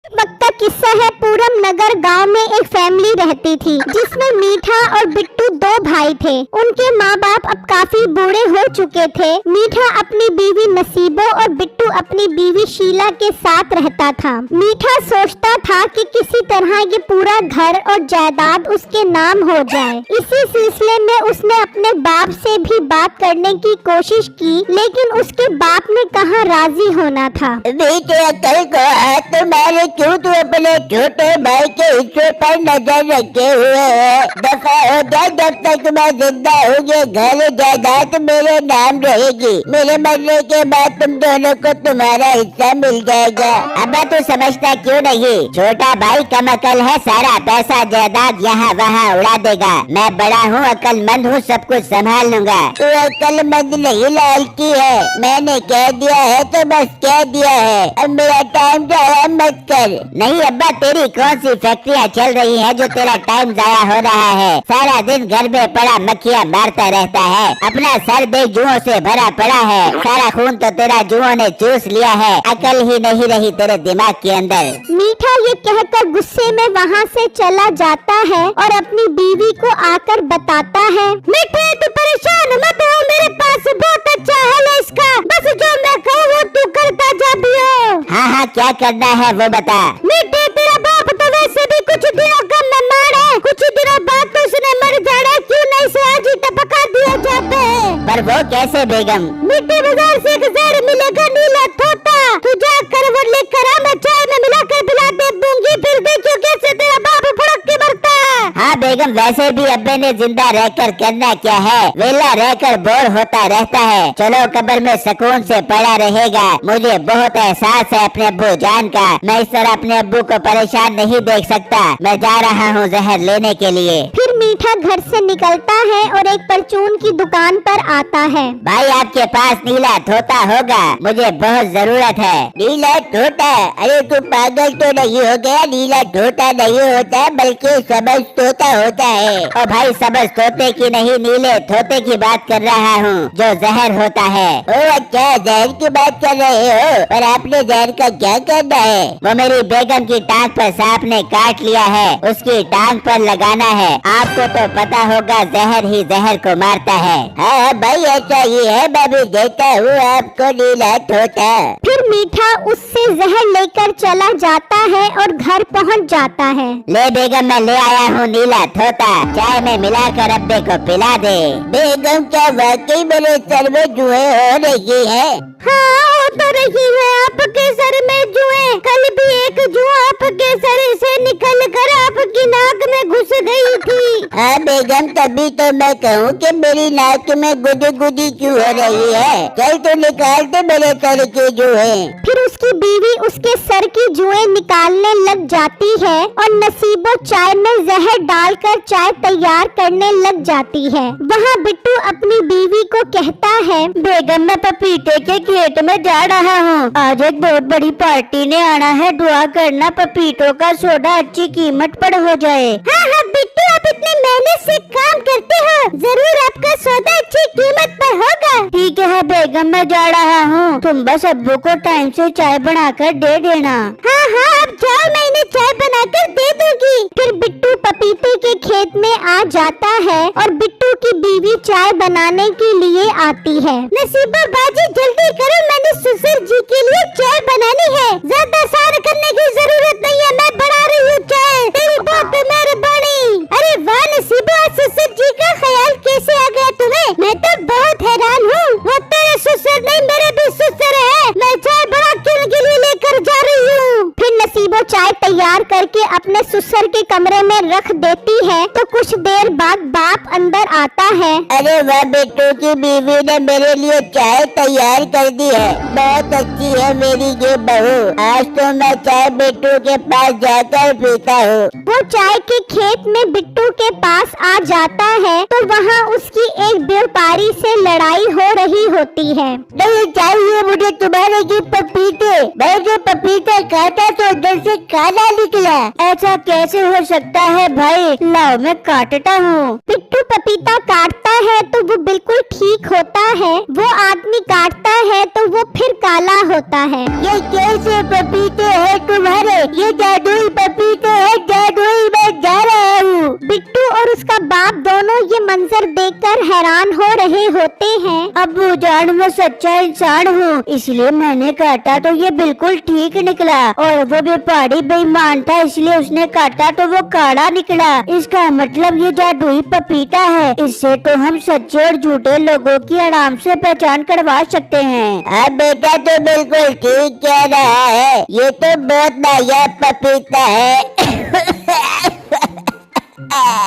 वक्त का किस्सा है। पूरम नगर गांव में एक फैमिली रहती थी जिसमें मीठा और बिट्टू दो भाई थे। उनके माँ बाप अब काफी बूढ़े हो चुके थे। मीठा अपनी बीवी नसीबो और बिट्टू अपनी बीवी शीला के साथ रहता था। मीठा सोचता था कि किसी तरह ये पूरा घर और जायदाद उसके नाम हो जाए। इसी सिलसिले में उसने अपने बाप से भी बात करने की कोशिश की, लेकिन उसके बाप ने कहा राजी होना था। बेटे अकल को तुम्हारे क्यों तू अपने छोटे भाई के हिस्से पर नजर रखे हुए है। दफा हो जाए, जब तक मैं जिंदा हूँ ये घर जायदाद मेरे नाम रहेगी। मेरे मरने के बाद तुम दोनों को तुम्हारा हिस्सा मिल जाएगा। अब तू समझता क्यों नहीं? छोटा भाई कम अकल है, सारा पैसा जायदाद यहाँ वहाँ उड़ा देगा। मैं बड़ा हूँ, अकलमंद हूँ, सब कुछ संभाल लूंगा। तू अकलमंद नहीं लालची है। मैंने कह दिया है तो बस कह दिया है। अब मेरा टाइम जाया मत कर। नहीं अब्बा, तेरी कौन सी फैक्ट्रियाँ चल रही हैं जो तेरा टाइम जाया हो रहा है? सारा दिन घर में पड़ा मक्खियाँ मारता रहता है। अपना सर दे जुओं से भरा पड़ा है। सारा खून तो तेरा जुओं ने चूस लिया है। अकल ही नहीं रही तेरे दिमाग के अंदर। मीठा ये कहकर गुस्से में वहाँ से चला जाता है और अपनी बीवी को आकर बताता है, मीठे तू परेशान मत हो, मेरे पास बहुत अच्छा हल है इसका। बस जो मैं कहूँ वो तू करता जा भी हो। हाँ हाँ, क्या करना है वो बता। मीठे तेरा बाप तो वैसे भी कुछ दिनों का मेहमान है, कुछ दिनों बाद तो उसने मर जाना, क्यों नहीं से आज ही टपका दिया जाता है। पर वो कैसे बेगम? मीठे बाजार से एक जहर मिलेगा नीला तोता, तू जाकर वो लेकर आ, मैं चाय में मिलाकर पिला दे दूंगी, फिर देखियो कैसे तेरा बाप फड़क के मरता है। हाँ बेगम, वैसे भी अब्बे ने जिंदा रहकर करना क्या है, वेला रहकर बोर होता रहता है। चलो कब्र में सुकून से पड़ा रहेगा। मुझे बहुत एहसास है अपने अब्बू जान का। मैं इस तरह अपने अब्बू को परेशान नहीं देख सकता। मैं जा रहा हूँ जहर लेने के लिए। फिर मीठा घर से निकलता है और एक परचून की दुकान पर आता है। भाई आपके पास नीला तोता होगा, मुझे बहुत जरूरत है। नीला तोता? अरे तू पागल तो नहीं हो गया? नीला तोता नहीं होता बल्कि सबज तोता होता है। और भाई सबज तोते की नहीं, नीले तोते की बात कर रहा हूँ जो जहर होता है। ओ अच्छा, जहर की बात कर रहे हो? पर आपने जहर का क्या करना है? वो मेरी बेगम की टांग पर सांप ने काट लिया है, उसकी टांग पर लगाना है। आपको तो पता होगा जहर ही जहर को मारता है। हाँ भाई ऐसा ही है, मैं भी देता हूँ आपको नीला तोता। फिर मीठा उससे जहर लेकर चला जाता है और घर पहुंच जाता है। ले बेगम, मैं ले आया हूँ नीला तोता, चाय में मिलाकर अब्बे को पिला दे। बेगम क्या वाकई मेरे सर में जुए हो रही है? हाँ हो तो रही है, आपके सर में जुए। कल भी एक जुआ आपके सर से निकल कर आपकी नाक में घुस गई थी। हाँ बेगम, तभी तो मैं कहूँ कि मेरी नाक में गुदी गुदी क्यों हो रही है। चल तो निकाल दे मेरे सर के जुए। फिर उसकी बीवी उसके सर की जुएं निकालने लग जाती है और नसीबो चाय में जहर डालकर चाय तैयार करने लग जाती है। वहाँ बिट्टू अपनी बीवी को कहता है, बेगम मैं पपीते के खेत में जा रहा हूँ, आज एक बहुत बड़ी पार्टी ने आना है, दुआ करना पपीतों का सोडा अच्छी कीमत पर हो जाए। हाँ हाँ बिट्टू, आप इतने मेहनत से काम करते हो, जरूर आपका सौदा अच्छी कीमत पर होगा। ठीक है बेगम, मैं जा रहा हूँ, तुम बस अब्बू को टाइम से चाय बनाकर दे देना। हाँ हाँ आप जाओ, मैं इन्हें चाय बनाकर दे दूंगी। फिर बिट्टू पपीते के खेत में आ जाता है और बिट्टू की बीवी चाय बनाने के लिए आती है। नसीबा बाजी जल्दी करो, मैंने ससुर जी के लिए चाय बनानी है। ज्यादा सार करने की जरूरत नहीं है, मैं बना रही हूँ चाय, तेरी बहुत मेहरबानी। अरे वाह नसीबा, ससुर जी का ख्याल कैसे आ गया तुम्हें? मैं तो बहुत हैरान हूँ। वो तेरे ससुर नहीं, मेरे भी ससुर है। मैं चाय बना के उनके लिए लेकर जा रही हूँ। फिर नसीबो चाय तैयार करके अपने ससुर के कमरे में रख देती है तो कुछ देर बाद बाप अंदर आता है। अरे वाह, बिट्टू की बीवी ने मेरे लिए चाय तैयार कर दी है, बहुत अच्छी है मेरी ये बहू। आज तो मैं चाय बिट्टू के पास जाकर पीता हूँ। वो चाय के खेत में बिट्टू के पास आ जाता है तो वहाँ उसकी एक व्यापारी से लड़ाई हो रही होती है। नहीं चाहिए मुझे तुम्हारे ये पपीते, मैं जो पपीता खाता तो उधर से काला निकला। ऐसा कैसे हो सकता है भाई? लाओ मैं काटता हूँ। बिट्टू पपीता काटता है तो वो बिल्कुल ठीक होता है। वो आदमी काटता है तो वो फिर काला होता है। ये कैसे पपीते हैं तुम्हारे? ये जादुई पपीते हैं, जादुई, मैं जा रहा हूँ। बिट्टू और उसका बाप दोनों ये मंजर देखकर हैरान हो रहे होते हैं। अब्बू जान, मैं सच्चा इंसान हूँ, इसलिए मैंने काटा तो ये बिल्कुल ठीक निकला, और वो व्यापारी बेईमान था इसलिए उसने काटा तो वो काड़ा निकला। इसका मतलब ये जादुई पपीता है। इससे तो हम सच्चे और झूठे लोगों की आराम से पहचान करवा सकते हैं। हाँ बेटा, तो बिल्कुल ठीक कह रहा है, ये तो बहुत नायाब पपीता है।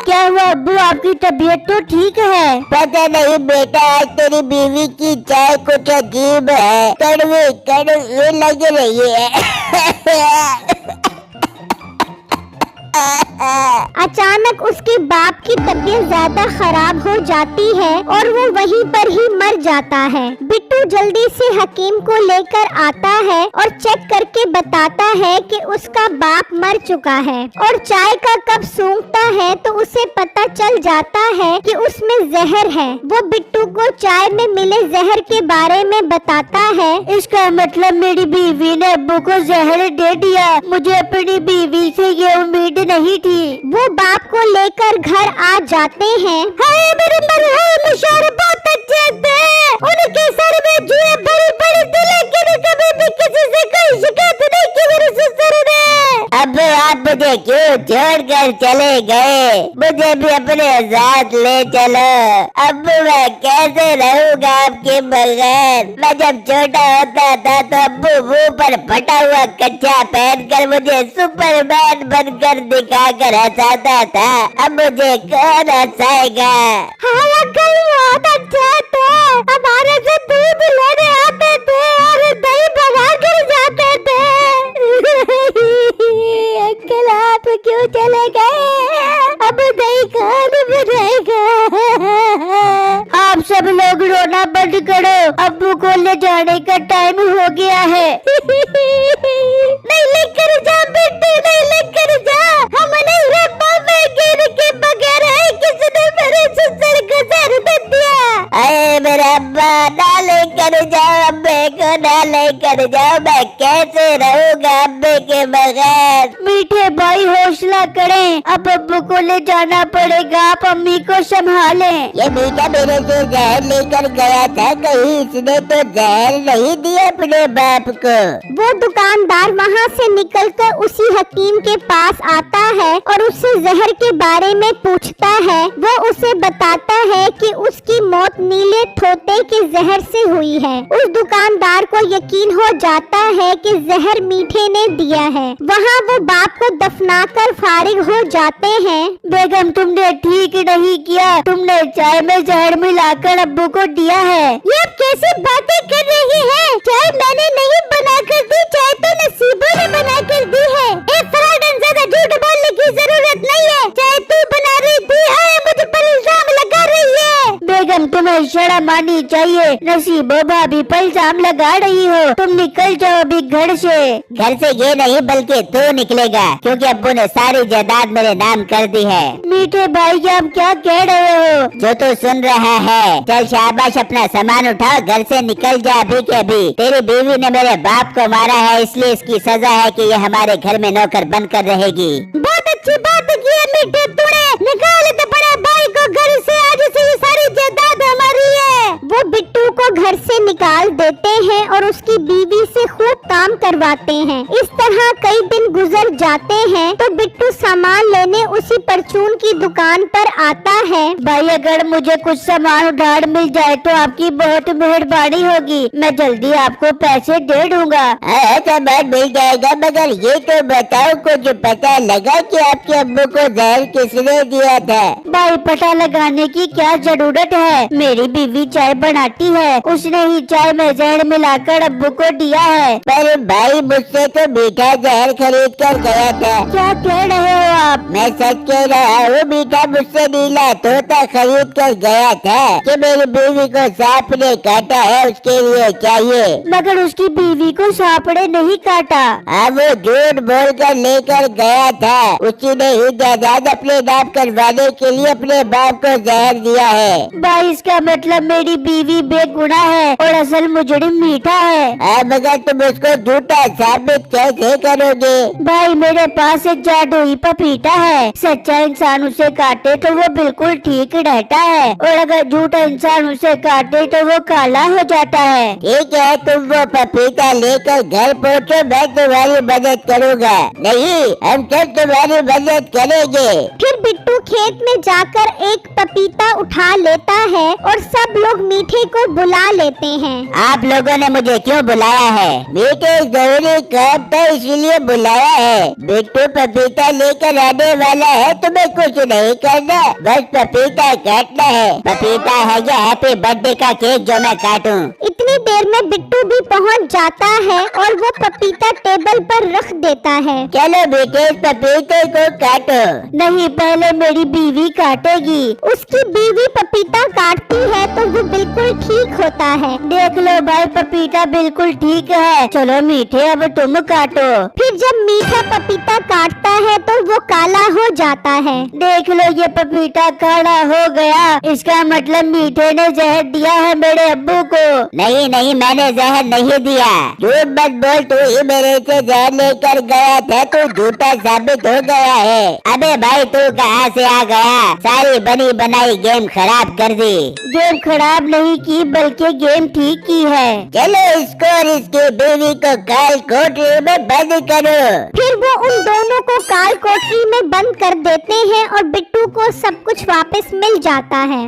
क्या हुआ अब्बू, आपकी तबीयत तो ठीक है? पता नहीं बेटा, आज तेरी बीवी की चाय कुछ अजीब है, कड़वी कड़वी लग रही है। अचानक उसके बाप की तबीयत ज्यादा खराब हो जाती है और वो वहीं पर ही मर जाता है। बिट्टू जल्दी से हकीम को लेकर आता है और चेक करके बताता है कि उसका बाप मर चुका है, और चाय का कप सूंघता है तो उसे पता चल जाता है कि उसमें जहर है। वो बिट्टू को चाय में मिले जहर के बारे में बताता है। इसका मतलब मेरी बीवी ने अब्बू को जहर दे दिया। मुझे अपनी बीवी से ये उम्मीद नहीं थी। वो बाप को लेकर घर आ जाते हैं। हाय मेरे मरहूम मुशार बहुत अच्छे थे, उनके सर में जुए बड़ी बड़ी थी, लेकिन कभी भी किसी से कोई शिकायत नहीं की मेरे ससुर ने। अब आप मुझे क्यों छोड़ कर चले गए? मुझे भी अपने साथ ले चलो। अब मैं कैसे रहूँगा आपके बगैर? मैं जब छोटा होता था तो अब्बू मुँह पर फटा हुआ कच्चा पहनकर मुझे सुपरमैन बनकर दिखा कर हंसाता था। अब मुझे कौन हंसाएगा? हाँ अंकल, बहुत अच्छा थे, हमारे से दूध लेने आते थे और दही भगा कर जाते थे। अंकल आप क्यों चले गए? अब दही कौन बनाएगा? आप सब लोग रोना बंद करो, अब्बू को ले जाने का टाइम हो गया है। नहीं लेकर जा बेटे, नहीं लेकर जा, हम नहीं रह पाएंगे गिर के बगैर। है किसने मेरे ससुर को जहर दे दिया? अरे मेरा अब्बा, ना लेकर जाओ अब्बे को, ना लेकर जाओ, मैं कैसे रहूँगा अब्बे के बगैर? मीठे भाई हौसला करें, अब अब्बू को ले जाना पड़ेगा, आप अम्मी को संभालें। ये मीठा मेरे से जहर लेकर गया था, कहीं इसने तो जहर नहीं दिया अपने बाप को। वो दुकानदार वहाँ से निकलकर उसी हकीम के पास आता है और उससे जहर के बारे में पूछता है। वो उसे बताता है कि उसकी मौत नीले तोते के जहर से हुई है। उस दुकानदार को यकीन हो जाता है कि जहर मीठे ने दिया है। वहाँ वो बाप को दफनाकर फारिग हो जाते हैं। बेगम, तुमने ठीक नहीं किया, तुमने चाय में जहर मिलाकर अब्बू को दिया है। ये आप कैसी बातें कर रही हैं? चाय मैंने नहीं बनाकर दी, चाय तो नसीबों ने बनाकर दी है। ज्यादा झूठ बोलने की जरूरत नहीं है, चाय तू बना रही थी, मुझे पर इल्जाम लगा रही है। बेगम, तुम्हें शर्म आनी चाहिए, नसीबो भाभी पर इल्जाम लगा रही हो। तुम निकल जाओ अभी घर से। घर से ये नहीं बल्कि तू निकलेगा, क्योंकि अब्बू ने सारी जायदाद मेरे नाम कर दी है। मीठे भाई, आप क्या कह रहे हो? जो तू सुन रहा है, चल शाबाश, अपना सामान उठाओ, घर से निकल जा अभी के अभी। तेरी बीवी ने मेरे बाप को मारा है, इसलिए इसकी सजा है कि ये हमारे घर में नौकर बनकर रहेगी। बहुत अच्छी बात की है मीठे, तूने निकाल तो बड़े भाई को घर से, आज से ये सारी जायदाद हमारी है। वो बिट्टू को घर से निकाल देते हैं और उसकी बीवी से खूब काम करवाते हैं। इस तरह कई दिन गुजर जाते हैं तो बिट्टू सामान लेने उसी परचून की दुकान पर आता है। भाई, अगर मुझे कुछ सामान उधार मिल जाए तो आपकी बहुत मेहरबानी होगी, मैं जल्दी आपको पैसे दे दूंगा। सामान मिल जाएगा, मगर ये तो बताओ कुछ पता लगा कि आपके अब्बू को जहर किसने दिया था? भाई, पता लगाने की क्या जरूरत है, मेरी बीवी चाय बनाती है, उसने ही चाय में जहर मिलाकर अब्बू को दिया है। मैं तुम्हारे भाई मुझसे तो मीठा जहर खरीद कर गया था। क्या कह रहे हो आप? मैं सच कह रहा हूँ, मीठा मुझसे नीला तोता खरीद कर गया था कि मेरी बीवी को सांप ने काटा है, उसके लिए चाहिए। मगर उसकी बीवी को सांप ने नहीं काटा। अब वो झूठ बोल कर लेकर गया था। उसी ने ही जायदाद अपने नाम करवाने के लिए अपने बाप को जहर दिया है। भाई इसका मतलब मेरी बीवी बेगुनाह है और असल मुजरिम मीठा है। अब मगर तुम उसको झूठा साबित कैसे करोगे? भाई मेरे पास एक जादुई पपीता है, सच्चा इंसान उसे काटे तो वो बिल्कुल ठीक रहता है और अगर झूठा इंसान उसे काटे तो वो काला हो जाता है। ठीक है, तुम वो पपीता लेकर घर पहुँचो, मैं तुम्हारी मदद करूँगा। नहीं, हम सब तुम्हारी मदद करेंगे। फिर बिट्टू खेत में जाकर एक पपीता उठा लेता है और सब लोग मीठे को बुला लेते हैं। आप लोगों ने मुझे क्यों बुलाया है? मीठे जरूरी काम था इसलिए बुलाया है। बिट्टू पपीता लेकर आने वाला है, तुम्हें कुछ नहीं करना, बस पपीता काटना है। पपीता है या हैप्पी बर्थडे का केक जो मैं काटूं? इतनी देर में बिट्टू भी पहुंच जाता है और वो पपीता टेबल पर रख देता है। चलो बेटे, पपीते को काटो। नहीं, पहले मेरी बीवी काटेगी। उसकी बीवी पपीता काटती है तो वो बिल्कुल ठीक होता है। देख लो भाई, पपीता बिल्कुल ठीक है। चलो मीठे, अब तुम काटो। फिर जब मीठा पपीता काटता है तो वो काला हो जाता है। देख लो, ये पपीता काला हो गया। इसका मतलब मीठे ने जहर दिया है मेरे अब्बू को। नहीं नहीं, मैंने जहर नहीं दिया। झूठ मत बोल, तू ही मेरे से जहर लेकर गया था, तू झूठा साबित हो गया है। अबे भाई, तू कहाँ से आ गया? सारी बनी बनाई गेम खराब कर दी। गेम खराब नहीं की, बल्कि गेम ठीक की है। चलो इसको और इसकी बीवी को काल कोठरी में बंद करो। फिर वो उन दोनों को काल कोठरी में बंद कर देते हैं और बिट्टू को सब कुछ वापस मिल जाता है।